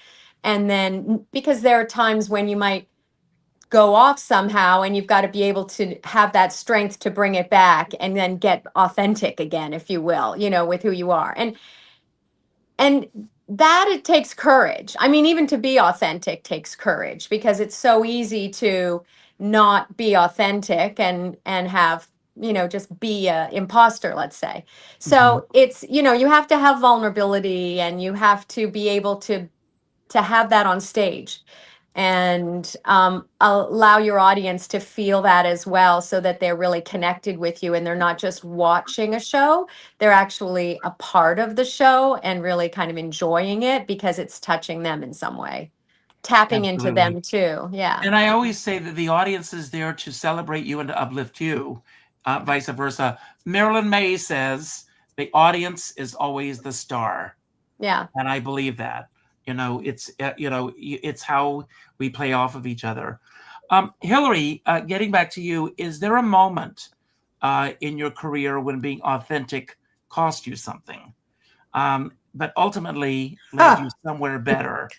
And then, because there are times when you might go off somehow, and you've got to be able to have that strength to bring it back and then get authentic again, if you will, you know, with who you are. And that it takes courage. I mean, even to be authentic takes courage, because it's so easy to not be authentic and have, you know, just be a imposter, let's say. So it's, you know, you have to have vulnerability, and you have to be able to have that on stage. and allow your audience to feel that as well, so that they're really connected with you and they're not just watching a show, they're actually a part of the show and really kind of enjoying it because it's touching them in some way, tapping into Absolutely. them too. Yeah. And I always say that the audience is there to celebrate you and to uplift you, vice versa. Marilyn May says the audience is always the star. Yeah. And I believe that. It's how we play off of each other. Hillary, getting back to you, is there a moment in your career when being authentic cost you something, but ultimately led you somewhere better?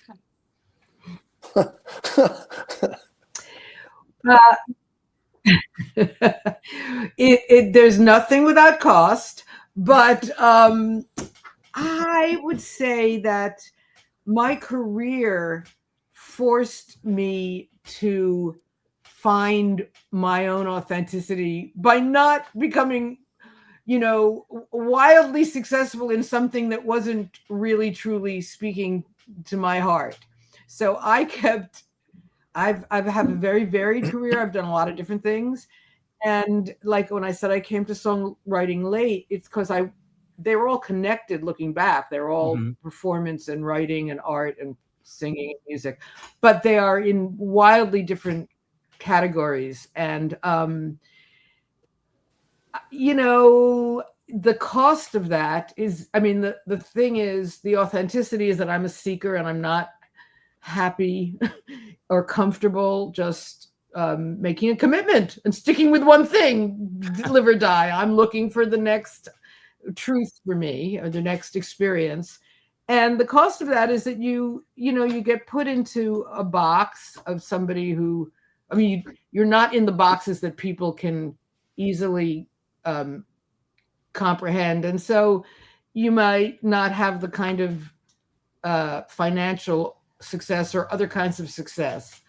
There's nothing without cost, but I would say that my career forced me to find my own authenticity by not becoming, wildly successful in something that wasn't really truly speaking to my heart. So I've had a very varied career. I've done a lot of different things. And like when I said I came to songwriting late, it's because they were all connected looking back. They're all performance and writing and art and singing and music, but they are in wildly different categories. And, the cost of that is, the thing is, the authenticity is that I'm a seeker and I'm not happy or comfortable just making a commitment and sticking with one thing, live or die. I'm looking for the next truth for me or the next experience. And the cost of that is that you get put into a box of somebody who, you're not in the boxes that people can easily comprehend. And so you might not have the kind of financial success or other kinds of success.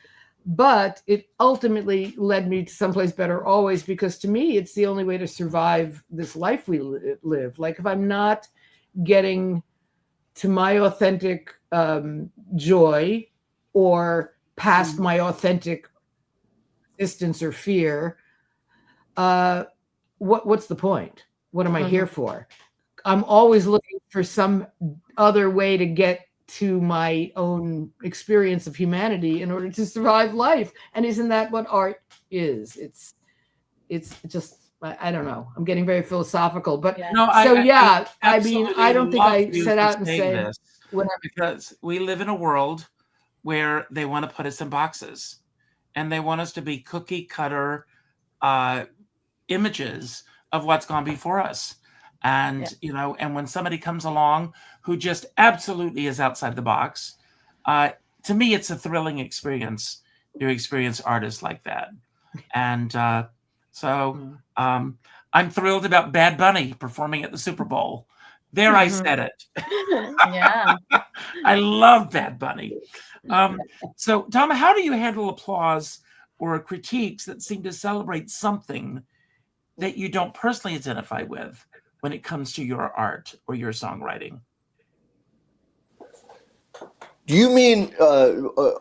But it ultimately led me to someplace better always, because to me, it's the only way to survive this life we live. Like if I'm not getting to my authentic joy or past my authentic resistance or fear, what's the point? What am I here for? I'm always looking for some other way to get to my own experience of humanity in order to survive life. And isn't that what art is? It's just, I don't know. I'm getting very philosophical, but I don't think I set out and say this, because we live in a world where they want to put us in boxes and they want us to be cookie cutter images of what's gone before us. And, and when somebody comes along who just absolutely is outside the box, to me, it's a thrilling experience to experience artists like that. And I'm thrilled about Bad Bunny performing at the Super Bowl. There, I said it. Yeah. I love Bad Bunny. So, Tom, how do you handle applause or critiques that seem to celebrate something that you don't personally identify with when it comes to your art or your songwriting? Do you mean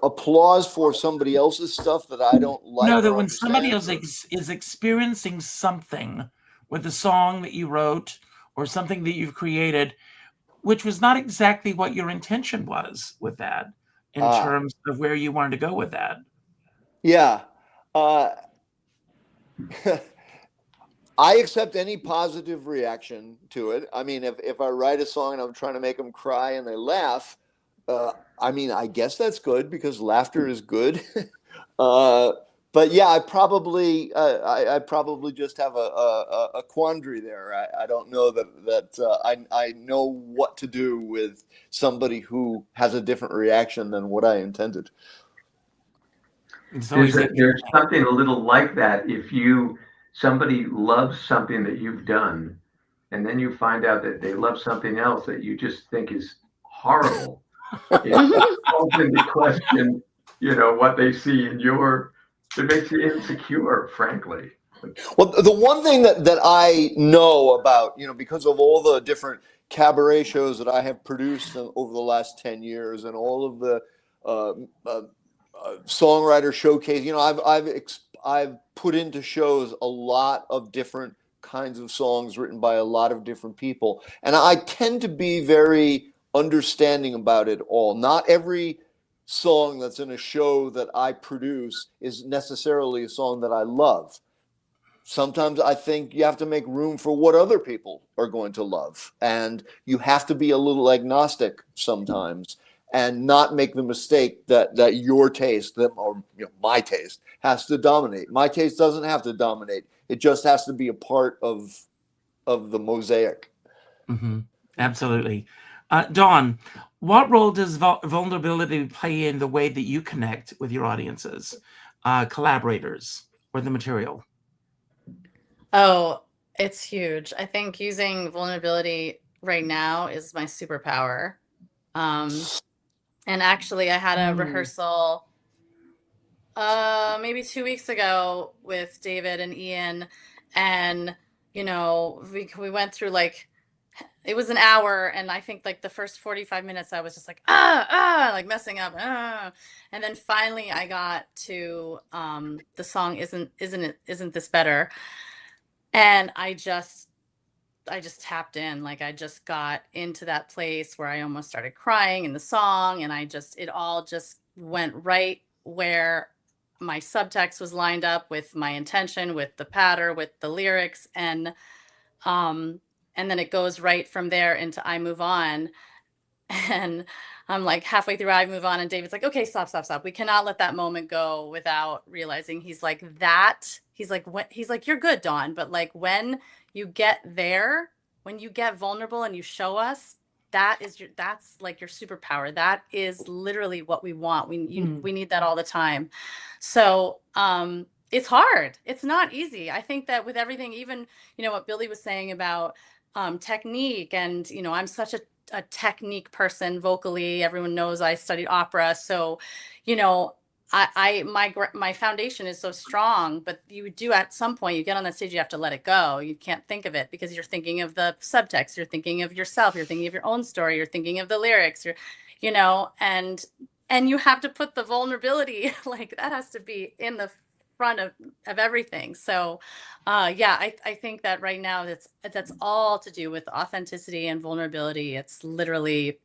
applause for somebody else's stuff that I don't like? No, that when somebody else is experiencing something with a song that you wrote or something that you've created, which was not exactly what your intention was with that in terms of where you wanted to go with that. Yeah. I accept any positive reaction to it. I mean, if I write a song and I'm trying to make them cry and they laugh, I guess that's good because laughter is good. But yeah, I probably just have a quandary there. I don't know that I know what to do with somebody who has a different reaction than what I intended. There's something a little like that. If somebody loves something that you've done, and then you find out that they love something else that you just think is horrible, it calls into question, what they see in it makes you insecure, frankly. Well, the one thing that I know about, because of all the different cabaret shows that I have produced over the last 10 years and all of the songwriter showcase. You know, I've put into shows a lot of different kinds of songs written by a lot of different people, and I tend to be very understanding about it all. Not every song that's in a show that I produce is necessarily a song that I love. Sometimes I think you have to make room for what other people are going to love, and you have to be a little agnostic sometimes and not make the mistake that your taste, or my taste, has to dominate. My taste doesn't have to dominate. It just has to be a part of the mosaic. Mm-hmm. Absolutely. Dawn, what role does vulnerability play in the way that you connect with your audiences, collaborators, or the material? Oh, it's huge. I think using vulnerability right now is my superpower. And actually, I had a rehearsal maybe 2 weeks ago with David and Ian, and we went through it was an hour, and I think like the first 45 minutes I was just like like messing up, and then finally I got to the song isn't this better, and I just tapped in. Like, I just got into that place where I almost started crying in the song, and it all just went right where my subtext was lined up with my intention, with the patter, with the lyrics, and then it goes right from there into I Move On. And I'm like halfway through I Move On, and David's like, okay, stop. We cannot let that moment go without realizing. He's like, you're good, Dawn, but like when you get there, when you get vulnerable and you show us, that's like your superpower. That is literally what we want. We need that all the time. So it's hard. It's not easy. I think that with everything, even what Billie was saying about technique, and I'm such a technique person vocally. Everyone knows I studied opera, so my foundation is so strong. But you do, at some point, you get on that stage, you have to let it go. You can't think of it because you're thinking of the subtext, you're thinking of yourself, you're thinking of your own story, you're thinking of the lyrics, and you have to put the vulnerability, like that has to be in the front of everything. So I think that right now that's all to do with authenticity and vulnerability. It's literally,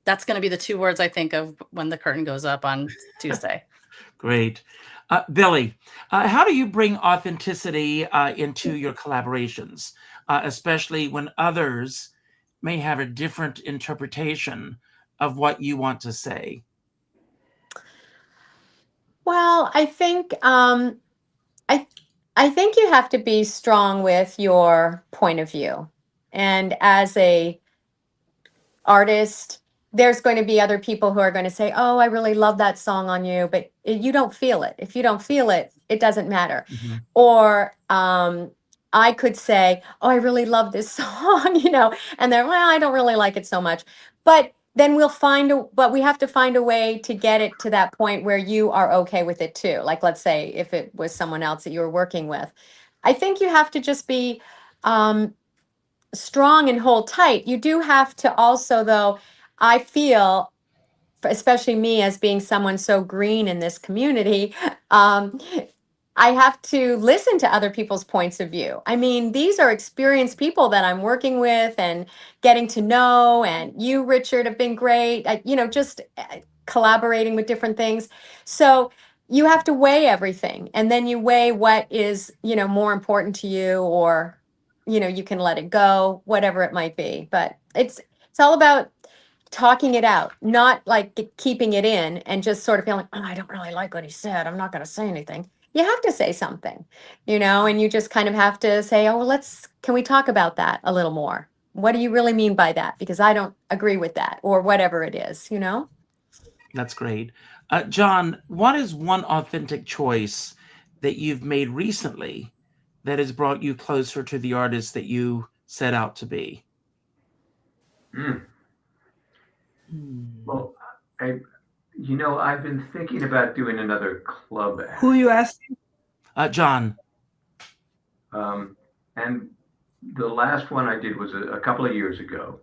that's going to be the two words I think of when the curtain goes up on Tuesday. Great. Billie, how do you bring authenticity into your collaborations, especially when others may have a different interpretation of what you want to say? Well, I think I think you have to be strong with your point of view. And as a artist, there's going to be other people who are going to say, "Oh, I really love that song on you," but you don't feel it. If you don't feel it, it doesn't matter. Mm-hmm. Or I could say, "Oh, I really love this song," and they're, "Well, I don't really like it so much." But then but we have to find a way to get it to that point where you are okay with it too. Like, let's say if it was someone else that you were working with, I think you have to just be strong and hold tight. You do have to also, though, I feel, especially me as being someone so green in this community, I have to listen to other people's points of view. I mean, these are experienced people that I'm working with and getting to know. And you, Richard, have been great. Just collaborating with different things. So you have to weigh everything, and then you weigh what is, more important to you, or, you can let it go, whatever it might be. But it's all about talking it out, not like keeping it in and just sort of feeling, "Oh, I don't really like what he said, I'm not going to say anything." You have to say something, and you just kind of have to say, "Oh, well, can we talk about that a little more? What do you really mean by that? Because I don't agree with that," or whatever it is, That's great. John, what is one authentic choice that you've made recently that has brought you closer to the artist that you set out to be? Well, I've been thinking about doing another club act. Who you asking? John. And the last one I did was a couple of years ago,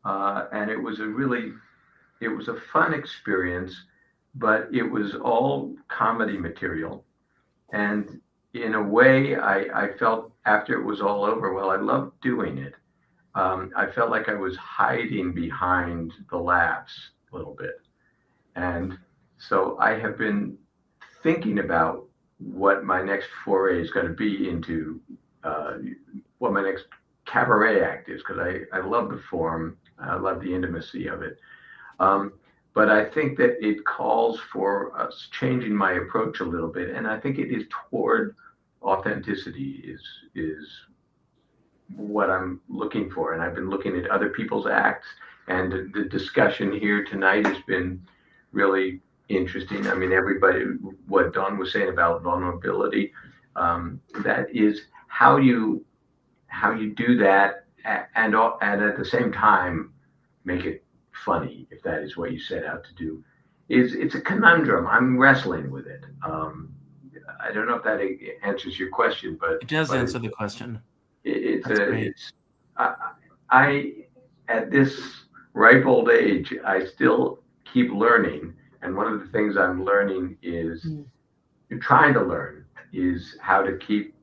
and it was a fun experience, but it was all comedy material. And in a way, I felt after it was all over, well, I loved doing it. I felt like I was hiding behind the laughs a little bit. And so I have been thinking about what my next foray is going to be into, what my next cabaret act is, because I love the form, I love the intimacy of it. But I think that it calls for us changing my approach a little bit, and I think it is toward authenticity is what I'm looking for. And I've been looking at other people's acts, and the discussion here tonight has been really interesting. I mean, everybody, what Dawn was saying about vulnerability, that is how you do that, and at the same time make it funny, if that is what you set out to do. It's a conundrum. I'm wrestling with it. I don't know if that answers your question, but it does answer the question. I at this ripe old age, I still keep learning, and one of the things I'm learning is trying to learn is how to keep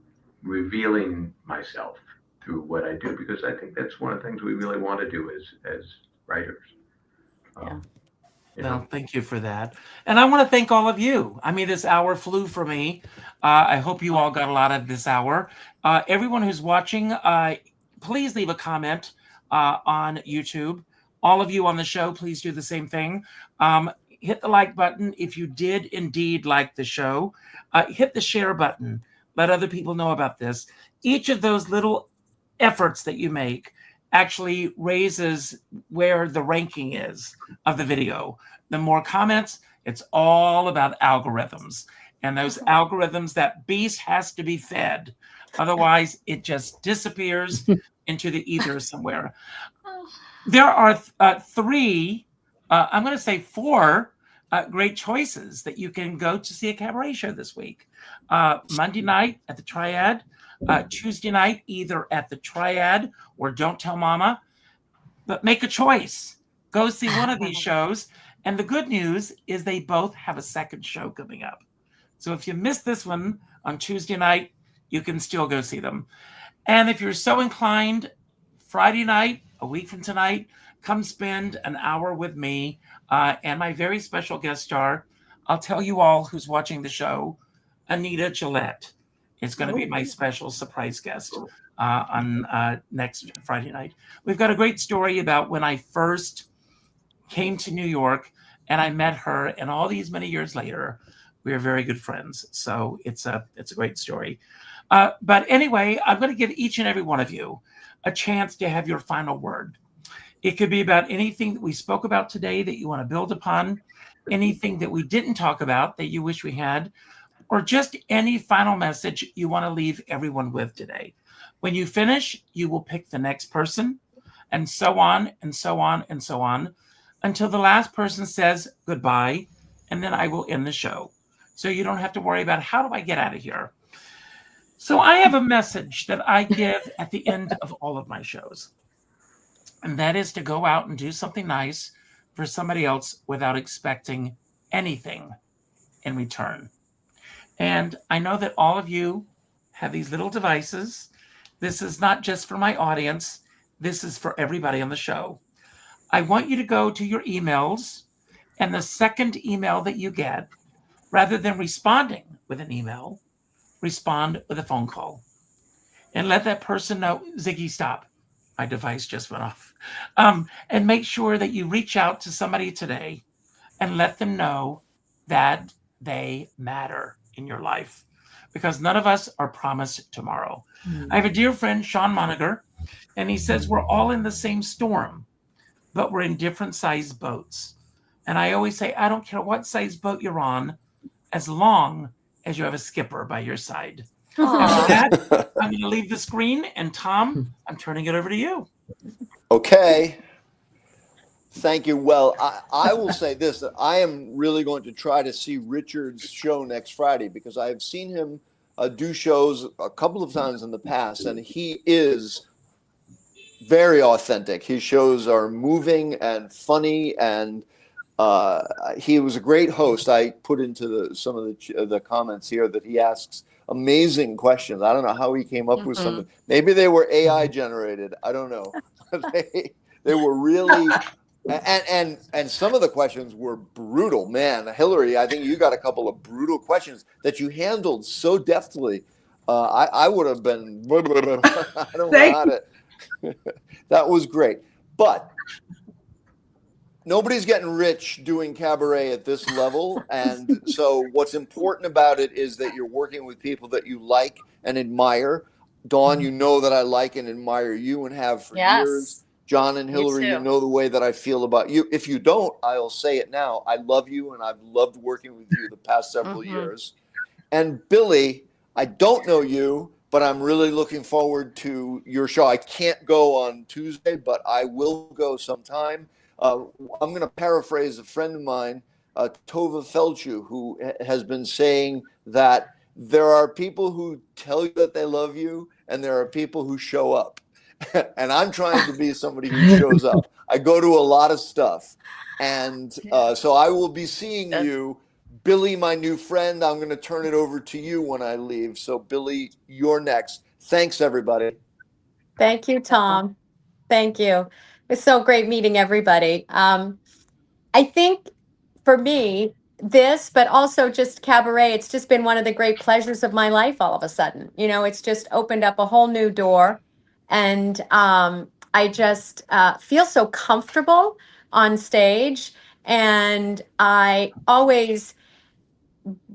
revealing myself through what I do, because I think that's one of the things we really want to do as writers. Well, thank you for that. And I want to thank all of you. I mean, this hour flew for me. I hope you all got a lot of this hour. Everyone who's watching, please leave a comment on YouTube. All of you on the show, please do the same thing. Hit the like button if you did indeed like the show. Hit the share button. Let other people know about this. Each of those little efforts that you make actually raises where the ranking is of the video. The more comments, it's all about algorithms. And those algorithms, that beast has to be fed. Otherwise, it just disappears into the ether somewhere. There are three, I'm going to say four great choices that you can go to see a cabaret show this week. Monday night at the Triad, Tuesday night either at the Triad or Don't Tell Mama. But make a choice. Go see one of these shows. And the good news is they both have a second show coming up. So if you miss this one on Tuesday night, you can still go see them. And if you're so inclined, Friday night, a week from tonight, come spend an hour with me and my very special guest star. I'll tell you all who's watching the show, Anita Gillette. It's going to be my special surprise guest on next Friday night. We've got a great story about when I first came to New York and I met her, and all these many years later, we are very good friends. So it's a great story. But anyway, I'm going to give each and every one of you a chance to have your final word. It could be about anything that we spoke about today that you want to build upon, anything that we didn't talk about that you wish we had, or just any final message you want to leave everyone with today. When you finish, you will pick the next person, and so on, and so on, and so on, until the last person says goodbye, and then I will end the show. So you don't have to worry about how do I get out of here. So I have a message that I give at the end of all of my shows, and that is to go out and do something nice for somebody else without expecting anything in return. And I know that all of you have these little devices. This is not just for my audience. This is for everybody on the show. I want you to go to your emails, and the second email that you get, rather than responding with an email, respond with a phone call. And let that person know, Ziggy, stop. My device just went off. And make sure that you reach out to somebody today and let them know that they matter in your life, because none of us are promised tomorrow. I have a dear friend, Sean Moniger, and he says we're all in the same storm, but we're in different sized boats. And I always say, I don't care what size boat you're on, as long as you have a skipper by your side. And with that, I'm going to leave the screen, and Tom, I'm turning it over to you. Okay. Thank you. Well, I will say this, that I am really going to try to see Richard's show next Friday, because I have seen him do shows a couple of times in the past, and he is very authentic. His shows are moving and funny, and He was a great host. I put into some of the comments here that he asks amazing questions. I don't know how he came up with some. Maybe they were AI generated. I don't know. They were really, and some of the questions were brutal. Man, Hillary, I think you got a couple of brutal questions that you handled so deftly. I would have been. I don't know how to. That was great, but nobody's getting rich doing cabaret at this level. And so what's important about it is that you're working with people that you like and admire. Dawn, you know that I like and admire you and have for years. John and Hillary, you know the way that I feel about you. If you don't, I'll say it now. I love you and I've loved working with you the past several years. And Billie, I don't know you, but I'm really looking forward to your show. I can't go on Tuesday, but I will go sometime. I'm going to paraphrase a friend of mine, Tova Felchu, who has been saying that there are people who tell you that they love you, and there are people who show up. And I'm trying to be somebody who shows up. I go to a lot of stuff. And so I will be seeing you. Billie, my new friend, I'm going to turn it over to you when I leave. So Billie, you're next. Thanks, everybody. Thank you, Tom. Thank you. It's so great meeting everybody. I think for me, this, but also just cabaret, it's just been one of the great pleasures of my life all of a sudden. You know, it's just opened up a whole new door. And I just feel so comfortable on stage. And I always,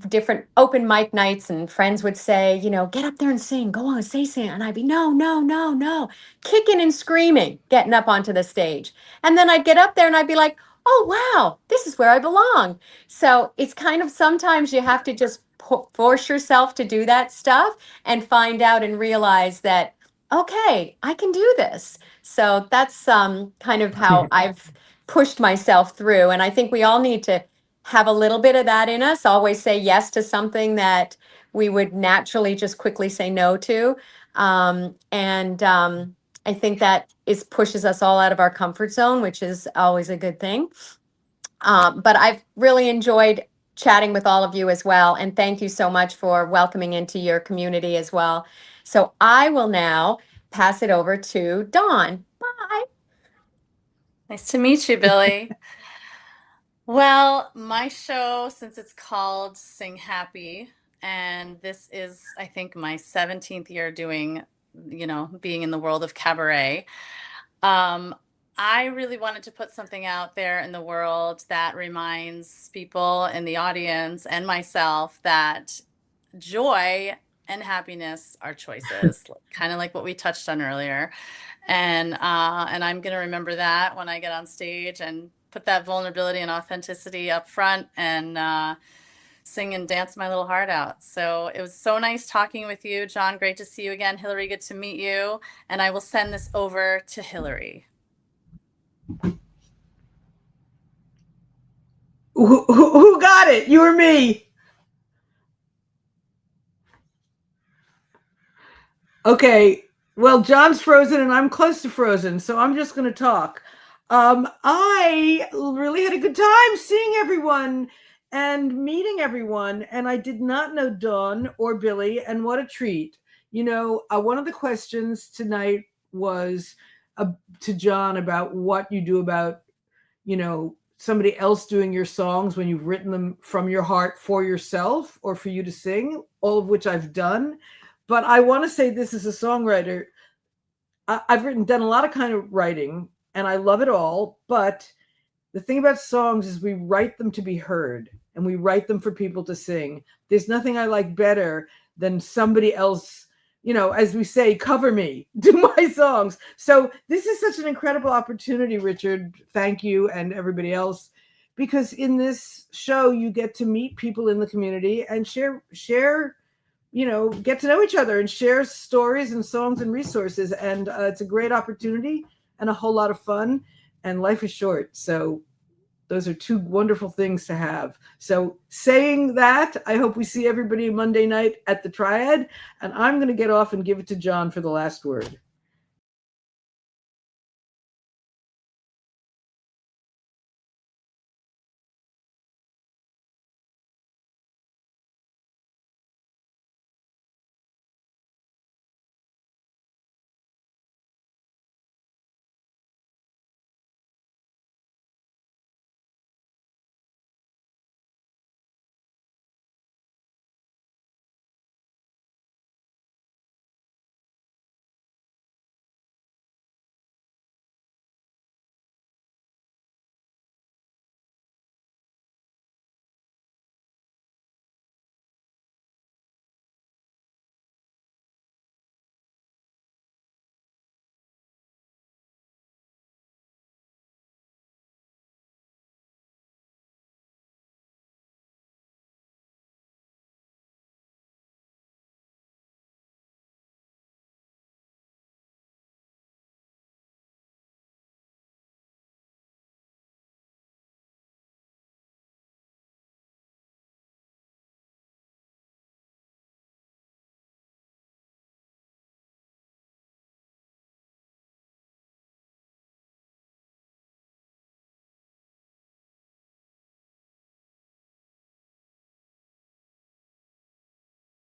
different open mic nights, and friends would say, you know, get up there and sing, go on, say something. And I'd be, no, kicking and screaming, getting up onto the stage. And then I'd get up there and I'd be like, oh, wow, this is where I belong. So it's kind of, sometimes you have to just force yourself to do that stuff and find out and realize that, okay, I can do this. So that's kind of how I've pushed myself through. And I think we all need to have a little bit of that in us, always say yes to something that we would naturally just quickly say no to. I think that pushes us all out of our comfort zone, which is always a good thing. But I've really enjoyed chatting with all of you as well. And thank you so much for welcoming into your community as well. So I will now pass it over to Dawn. Bye. Nice to meet you, Billie. Well, my show, since it's called Sing Happy, and this is, I think, my 17th year doing, you know, being in the world of cabaret, I really wanted to put something out there in the world that reminds people in the audience and myself that joy and happiness are choices, kind of like what we touched on earlier. And I'm going to remember that when I get on stage and put that vulnerability and authenticity up front and sing and dance my little heart out. So it was so nice talking with you, John. Great to see you again. Hillary, good to meet you. And I will send this over to Hillary. Who got it? You or me? Okay. Well, John's frozen and I'm close to frozen, so I'm just going to talk. I really had a good time seeing everyone and meeting everyone, and I did not know Dawn or Billie, and what a treat. You know, one of the questions tonight was to John about what you do about, you know, somebody else doing your songs when you've written them from your heart for yourself or for you to sing, all of which I've done. But I want to say this as a songwriter. I've done a lot of kind of writing, and I love it all. But the thing about songs is we write them to be heard, and we write them for people to sing. There's nothing I like better than somebody else, you know, as we say, cover me, do my songs. So this is such an incredible opportunity, Richard. Thank you, and everybody else, because in this show you get to meet people in the community and share, you know, get to know each other and share stories and songs and resources. And it's a great opportunity and a whole lot of fun, and life is short. So those are two wonderful things to have. So saying that, I hope we see everybody Monday night at the Triad, and I'm going to get off and give it to John for the last word.